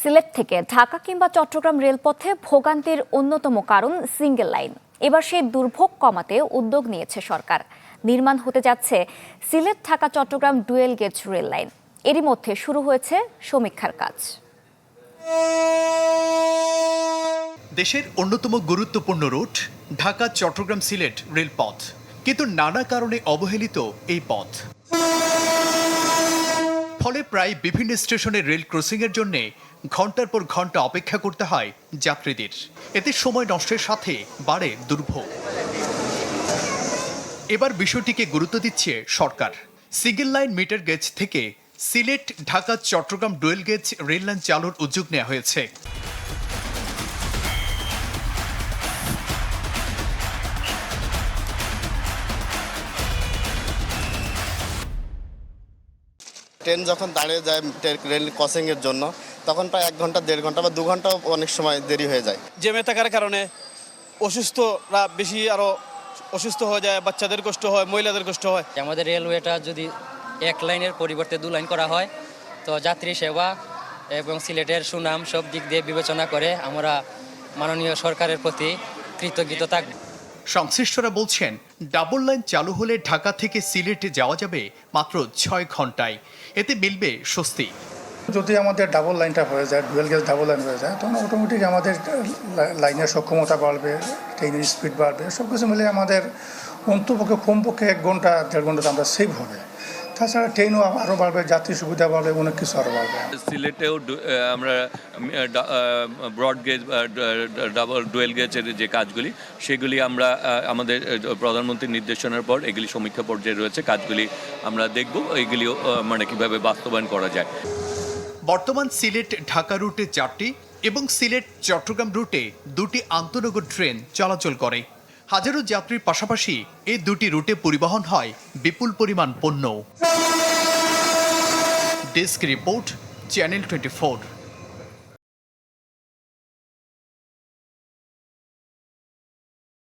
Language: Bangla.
সিলেট থেকে ঢাকা কিংবা চট্টগ্রাম রেলপথে ভোগান্তির অন্যতম কারণ সিঙ্গেল লাইন। এবার সেই দুর্ভোগ কমাতে উদ্যোগ নিয়েছে সরকার। নির্মাণ হতে যাচ্ছে Sylhet Dhaka Chattogram dual gauge rail line. এরই মধ্যে শুরু হয়েছে সমীক্ষার কাজ। দেশের অন্যতম গুরুত্বপূর্ণ রুট ঢাকা চট্টগ্রাম সিলেট রেলপথ, কিন্তু নানা কারণে অবহেলিত এই পথ। ফলে প্রায় বিভিন্ন স্টেশনে রেল ক্রসিংয়ের জন্য ঘন্টার পর ঘন্টা অপেক্ষা করতে হয় যাত্রীদের। এতে সময় নষ্টের সাথে বাড়ে দুর্ভোগ। এবার বিষয়টিকে গুরুত্ব দিচ্ছে সরকার। সিঙ্গেল লাইন মিটার গেজ থেকে Sylhet Dhaka Chattogram dual gauge rail line চালুর উদ্যোগ নেওয়া হয়েছে। ট্রেন যখন দাঁড়িয়ে যায় রেল ক্রসিংয়ের জন্য, তখন প্রায় 1 ঘন্টা 1.5 ঘন্টা বা 2 ঘন্টাও অনেক সময় দেরি হয়ে যায়। জ্যামে থাকার কারণে অসুস্থরা বেশি আরও অসুস্থ হয়ে যায়, বাচ্চাদের কষ্ট হয়, মহিলাদের কষ্ট হয়। আমাদের রেলওয়েটা যদি 1 লাইনের পরিবর্তে 2 লাইন করা হয়, তো যাত্রী সেবা এবং সিলেটের সুনাম সব দিক দিয়ে বিবেচনা করে আমরা মাননীয় সরকারের প্রতি কৃতজ্ঞ থাকব। সংশ্লিষ্টরা বলছেন, ডাবল লাইন চালু হলে ঢাকা থেকে সিলেটে যাওয়া যাবে মাত্র 6 ঘন্টায়। এতে মিলবে স্বস্তি। যদি আমাদের ডাবল লাইনটা হয়ে যায়, ডুয়েল গেজ ডাবল লাইন হয়ে যায়, তখন অটোমেটিক আমাদের লাইনের সক্ষমতা বাড়বে, ট্রেনের স্পিড বাড়বে, সব কিছু মিলে আমাদের অন্তপক্ষে কমপক্ষে 1 ঘন্টা 1.5 ঘন্টাতে আমরা সেভ হবে। তাছাড়া ট্রেনও আরও বাড়বে, যাত্রী সুবিধা বাড়বে, অনেক কিছু আরও বাড়বে। সিলেটেও আমরা ব্রড গেজ ডাবল ডুয়েল গেজের যে কাজগুলি, সেগুলি আমরা আমাদের প্রধানমন্ত্রীর নির্দেশনার পর এগুলি সমীক্ষা পর্যায়ে রয়েছে। কাজগুলি আমরা দেখব এগুলিও মানে কিভাবে বাস্তবায়ন করা যায়। বর্তমান সিলেট ঢাকা রুটে 4টি এবং সিলেট চট্টগ্রাম রুটে 2টি আন্তনগর ট্রেন চলাচল করে। হাজারো যাত্রীর পাশাপাশি এই 2টি রুটে পরিবহন হয় বিপুল পরিমাণ পণ্য। Desk report, channel 24।